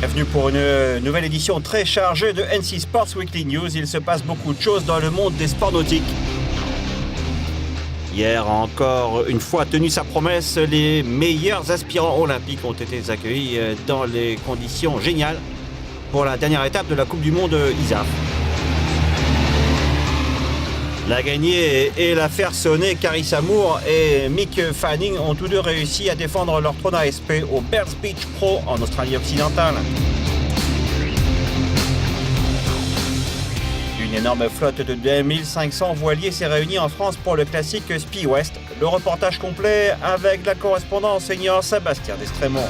Bienvenue pour une nouvelle édition très chargée de NC Sports Weekly News. Il se passe beaucoup de choses dans le monde des sports nautiques. Hier, encore une fois tenu sa promesse, les meilleurs aspirants olympiques ont été accueillis dans les conditions géniales pour la dernière étape de la Coupe du Monde ISAF. La gagnée et la faire sonner, Carissa Moore et Mick Fanning ont tous deux réussi à défendre leur trône ASP au Bears Beach Pro en Australie occidentale. Une énorme flotte de 2500 voiliers s'est réunie en France pour le classique Spi West. Le reportage complet avec la correspondant senior Sébastien Destremont.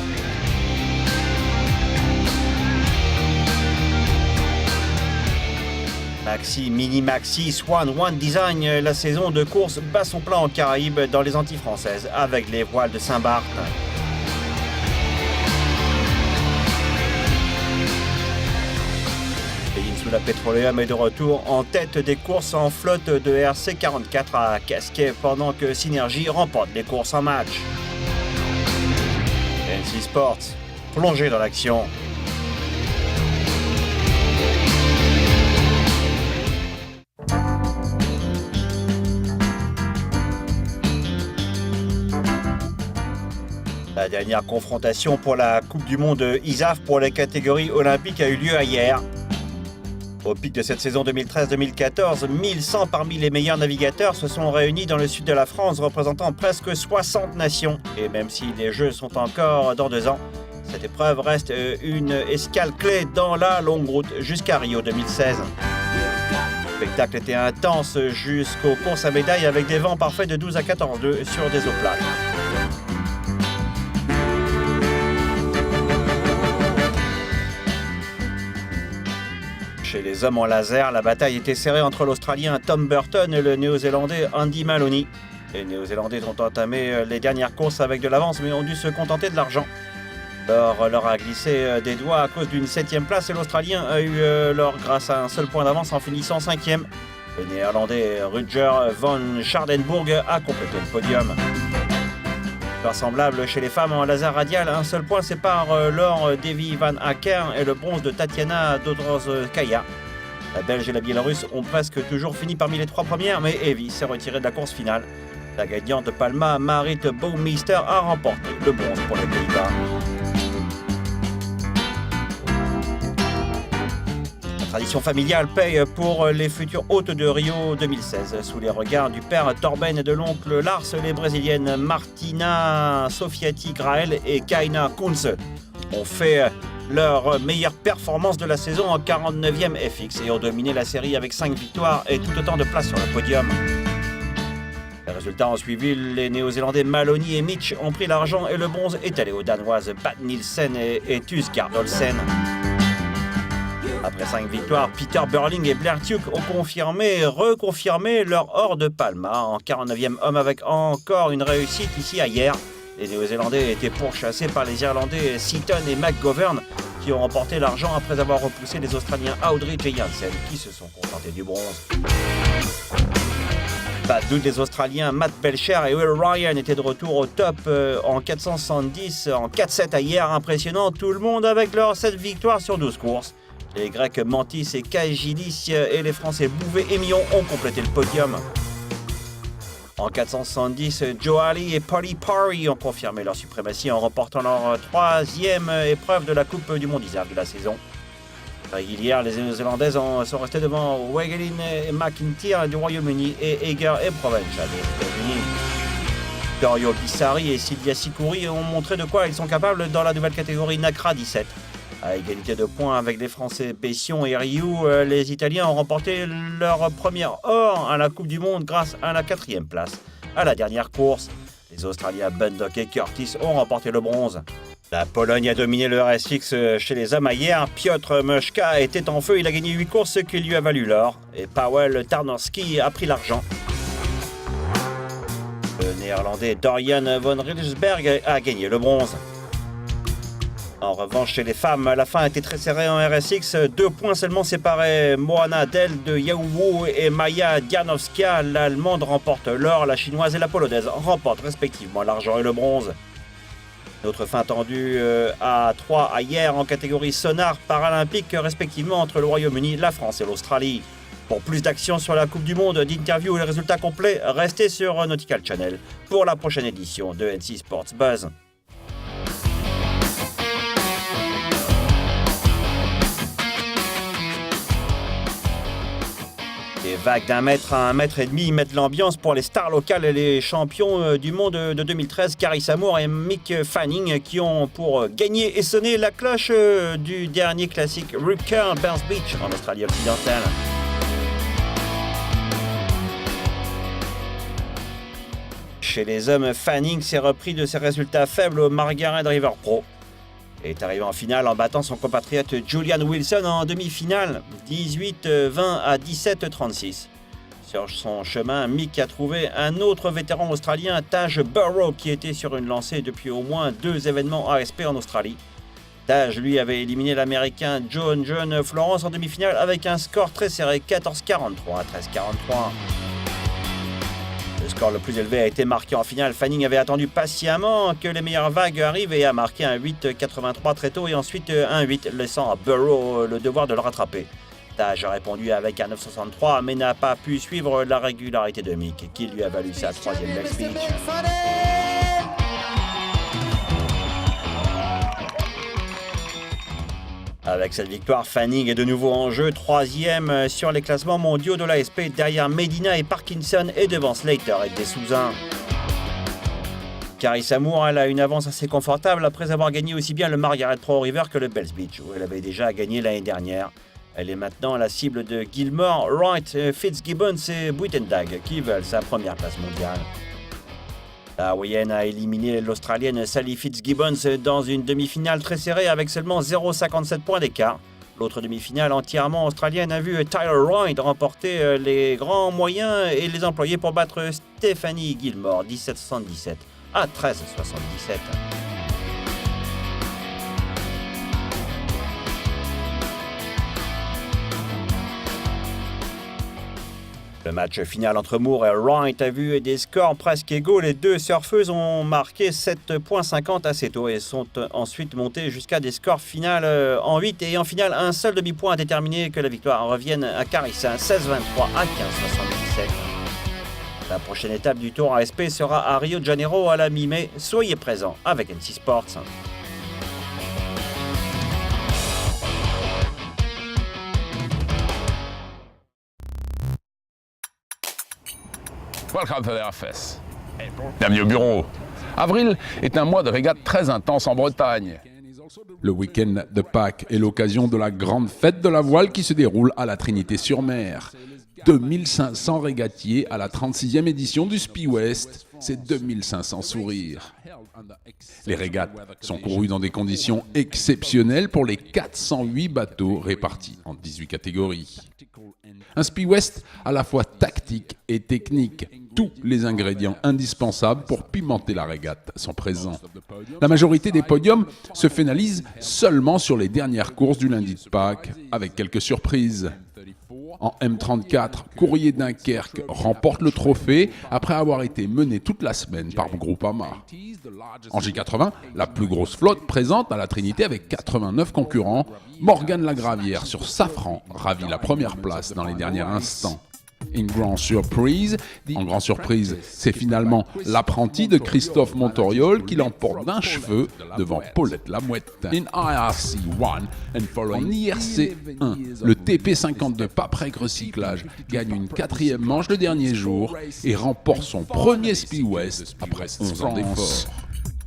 Maxi, Mini Maxi, Swan One Design, la saison de course bat son plein en Caraïbes dans les Antilles françaises avec les voiles de Saint-Barth. Peninsula Petroleum est de retour en tête des courses en flotte de RC44 à Casquet pendant que Synergy remporte les courses en match. NC Sports, plongé dans l'action. La dernière confrontation pour la Coupe du Monde ISAF pour les catégories olympiques a eu lieu hier. Au pic de cette saison 2013-2014, 1100 parmi les meilleurs navigateurs se sont réunis dans le sud de la France, représentant presque 60 nations. Et même si les Jeux sont encore dans 2 ans, cette épreuve reste une escale clé dans la longue route jusqu'à Rio 2016. Le spectacle était intense jusqu'aux courses à médailles avec des vents parfaits de 12 à 14 nœuds sur des eaux plates. Chez les hommes en laser, la bataille était serrée entre l'Australien Tom Burton et le Néo-Zélandais Andy Maloney. Les Néo-Zélandais ont entamé les dernières courses avec de l'avance mais ont dû se contenter de l'argent. L'or leur a glissé des doigts à cause d'une 7e place et l'Australien a eu l'or grâce à un seul point d'avance en finissant 5e. Le Néerlandais Rutger van Schardenburg a complété le podium. Semblable chez les femmes en laser radial, un seul point sépare l'or d'Evie Van Acker et le bronze de Tatiana Dodrozkaya. La Belge et la Biélorusse ont presque toujours fini parmi les 3 premières, mais Evie s'est retirée de la course finale. La gagnante de Palma, Marit Baumeister, a remporté le bronze pour les Pays-Bas. La tradition familiale paye pour les futurs hôtes de Rio 2016. Sous les regards du père Torben et de l'oncle Lars, les brésiliennes Martina Sofiati Grael et Kaina Kunz ont fait leur meilleure performance de la saison en 49e FX et ont dominé la série avec 5 victoires et tout autant de places sur le podium. Les résultats ont suivi, les Néo-Zélandais Maloney et Mitch ont pris l'argent et le bronze est allé aux Danoises Bad Nielsen et Tus Gardolsen. Après 5 victoires, Peter Burling et Blair Tuke ont reconfirmé leur or de Palma en 49e homme avec encore une réussite ici à hier. Les Néo-Zélandais étaient pourchassés par les Irlandais Seaton et McGovern qui ont remporté l'argent après avoir repoussé les Australiens Audrey et Janssen qui se sont contentés du bronze. Pas de doute, les Australiens Matt Belcher et Will Ryan étaient de retour au top en 470 en 4-7 à hier, impressionnant tout le monde avec leurs 7 victoires sur 12 courses. Les Grecs Mantis et Kajilis et les Français Bouvet et Millon ont complété le podium. En 470, Joe Ali et Polly Parry ont confirmé leur suprématie en remportant leur 3e épreuve de la Coupe du Monde ISAF de la saison. Hier, les Néo-Zélandaises sont restées devant Wegelin et McIntyre du Royaume-Uni et Eger et Provenza des États-Unis. Dorio Bissari et Silvia Sicuri ont montré de quoi ils sont capables dans la nouvelle catégorie NACRA 17. À égalité de points avec les Français Bession et Rioux, les Italiens ont remporté leur premier or à la Coupe du Monde grâce à la 4e place. À la dernière course, les Australiens Bundock et Curtis ont remporté le bronze. La Pologne a dominé le RSX chez les hommes hier. Piotr Muszka était en feu, il a gagné 8 courses, ce qui lui a valu l'or. Et Paweł Tarnowski a pris l'argent. Le Néerlandais Dorian von Rijsberg a gagné le bronze. En revanche, chez les femmes, la fin était très serrée en RSX. 2 points seulement séparaient Moana Del de Yaowu et Maya Dianowska. L'Allemande remporte l'or, la Chinoise et la Polonaise remportent respectivement l'argent et le bronze. Notre fin tendue à 3 à hier en catégorie sonar paralympique, respectivement entre le Royaume-Uni, la France et l'Australie. Pour plus d'actions sur la Coupe du Monde, d'interviews et les résultats complets, restez sur Nautical Channel pour la prochaine édition de NC Sports Buzz. Des vagues d'1 mètre à 1,5 mètres mettent l'ambiance pour les stars locales et les champions du monde de 2013, Carissa Moore et Mick Fanning, qui ont pour gagner et sonner la cloche du dernier classique Rip Curl Burns Beach en Australie-Occidentale. Chez les hommes, Fanning s'est repris de ses résultats faibles au Margaret River Pro et est arrivé en finale en battant son compatriote Julian Wilson en demi-finale, 18-20 à 17-36. Sur son chemin, Mick a trouvé un autre vétéran australien, Taj Burrow, qui était sur une lancée depuis au moins 2 événements ASP en Australie. Taj, lui, avait éliminé l'Américain John Florence en demi-finale avec un score très serré, 14-43 à 13-43. Le score le plus élevé a été marqué en finale. Fanning avait attendu patiemment que les meilleures vagues arrivent et a marqué un 8-83 très tôt et ensuite un 8, laissant à Burrow le devoir de le rattraper. Taj a répondu avec un 9,63 mais n'a pas pu suivre la régularité de Mick qui lui a valu sa 3e leg speech. Avec cette victoire, Fanning est de nouveau en jeu, 3e sur les classements mondiaux de l'ASP, derrière Medina et Parkinson et devant Slater et Desouza. Carissa Moore, elle a une avance assez confortable après avoir gagné aussi bien le Margaret Pro River que le Bells Beach, où elle avait déjà gagné l'année dernière. Elle est maintenant la cible de Gilmore, Wright, Fitzgibbons et Buitendag qui veulent sa première place mondiale. La Hawaïenne a éliminé l'Australienne Sally Fitzgibbons dans une demi-finale très serrée avec seulement 0,57 points d'écart. L'autre demi-finale entièrement australienne a vu Tyler Wright remporter les grands moyens et les employer pour battre Stephanie Gilmore 17,77 à 13,77. Le match final entre Moore et Wright a vu des scores presque égaux. Les deux surfeuses ont marqué 7,50 assez tôt et sont ensuite montées jusqu'à des scores finales en 8 et en finale un seul demi-point a déterminé que la victoire revienne à Carissa, 16,23 à 15,77. La prochaine étape du Tour ASP sera à Rio de Janeiro à la mi-mai. Soyez présents avec NC Sports. Welcome to the office. Bienvenue au bureau. Avril est un mois de régate très intense en Bretagne. Le week-end de Pâques est l'occasion de la grande fête de la voile qui se déroule à la Trinité-sur-Mer. 2500 régatiers à la 36e édition du Spi West, c'est 2500 sourires. Les régates sont courues dans des conditions exceptionnelles pour les 408 bateaux répartis en 18 catégories. Un Spi West à la fois tactique et technique. Tous les ingrédients indispensables pour pimenter la régate sont présents. La majorité des podiums se finalisent seulement sur les dernières courses du lundi de Pâques, avec quelques surprises. En M34, Courrier Dunkerque remporte le trophée après avoir été mené toute la semaine par Groupama. En J80, la plus grosse flotte présente à la Trinité avec 89 concurrents, Morgane Lagravière sur Safran ravit la première place dans les derniers instants. En grande surprise, c'est finalement l'apprenti de Christophe Montoriol qui l'emporte d'un cheveu devant Paulette Lamouette. En IRC 1, le TP52 Paprec Recyclage gagne une 4e manche le dernier jour et remporte son premier Spi West après 11 ans d'efforts.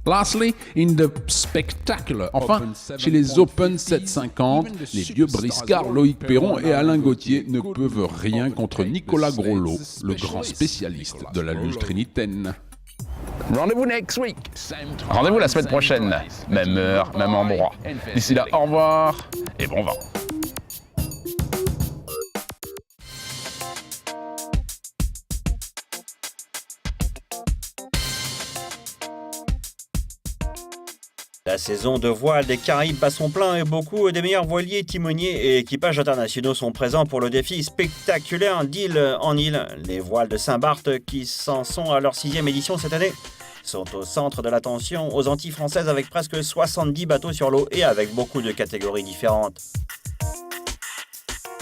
Lastly, in the spectacular. Enfin, chez les Open 750, les vieux briscards Loïc Perron et Alain Gauthier ne peuvent rien contre Nicolas Groslot, le grand spécialiste de la luge trinitaine. Rendez-vous next week. Rendez-vous la semaine prochaine. Même heure, même endroit. D'ici là, au revoir et bon vent. La saison de voile des Caraïbes bat son plein et beaucoup des meilleurs voiliers, timoniers et équipages internationaux sont présents pour le défi spectaculaire d'île en île. Les voiles de Saint-Barth, qui s'en sont à leur 6e édition cette année, sont au centre de l'attention aux Antilles françaises avec presque 70 bateaux sur l'eau et avec beaucoup de catégories différentes.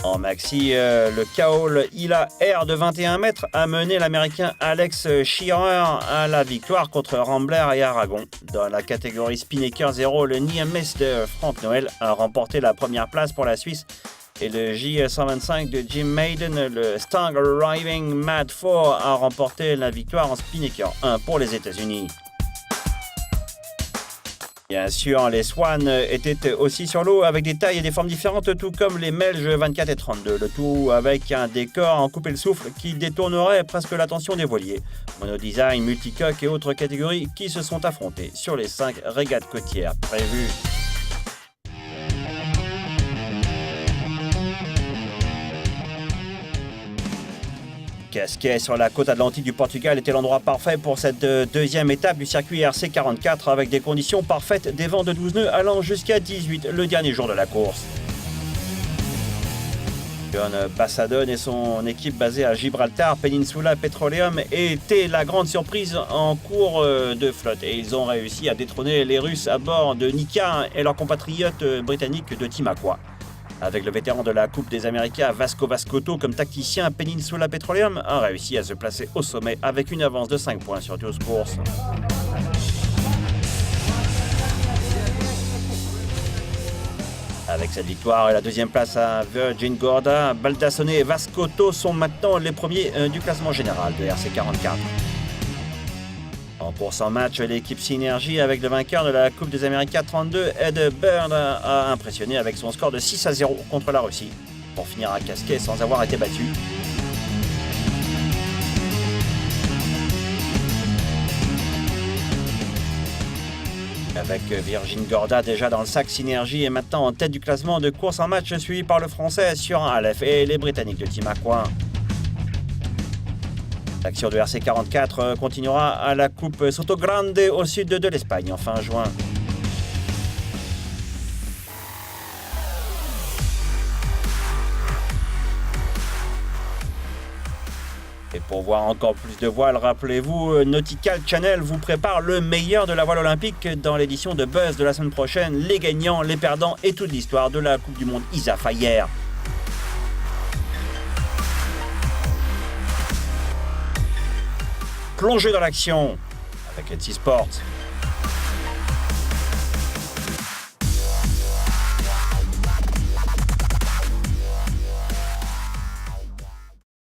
En maxi, le Kaol Ila Air de 21 mètres a mené l'Américain Alex Shearer à la victoire contre Rambler et Aragon. Dans la catégorie Spinnaker 0, le Niemes de Franck Noël a remporté la première place pour la Suisse et le J125 de Jim Maiden, le Stang Arriving Mad 4, a remporté la victoire en Spinnaker 1 pour les États-Unis. Bien sûr, les Swans étaient aussi sur l'eau avec des tailles et des formes différentes, tout comme les Melges 24 et 32. Le tout avec un décor en couper le souffle qui détournerait presque l'attention des voiliers. Monodesign, multicoque et autres catégories qui se sont affrontés sur les 5 régates côtières prévues. Casquet sur la côte atlantique du Portugal était l'endroit parfait pour cette deuxième étape du circuit RC44 avec des conditions parfaites, des vents de 12 nœuds allant jusqu'à 18 le dernier jour de la course. John Passadone et son équipe basée à Gibraltar, Peninsula Petroleum, étaient la grande surprise en cours de flotte et ils ont réussi à détrôner les Russes à bord de Nika et leurs compatriotes britanniques de Team Aqua. Avec le vétéran de la Coupe des Américains Vasco Vascoto comme tacticien, Peninsula Petroleum a réussi à se placer au sommet avec une avance de 5 points sur 12 courses. Avec cette victoire et la deuxième place à Virgin Gorda, Baldassone et Vascoto sont maintenant les premiers du classement général de RC44. En course en match, l'équipe Synergie avec le vainqueur de la Coupe des Américains 32, Ed Bird, a impressionné avec son score de 6-0 contre la Russie, pour finir à Casquet sans avoir été battu. Avec Virgin Gorda déjà dans le sac, Synergie est maintenant en tête du classement de course en match, suivi par le Français sur un Aleph et les Britanniques de Team Aqua. L'action de RC44 continuera à la Coupe Sotogrande au sud de l'Espagne en fin juin. Et pour voir encore plus de voiles, rappelez-vous, Nautical Channel vous prépare le meilleur de la voile olympique dans l'édition de Buzz de la semaine prochaine, les gagnants, les perdants et toute l'histoire de la Coupe du Monde ISAF hier. Plongez dans l'action avec NC Sports.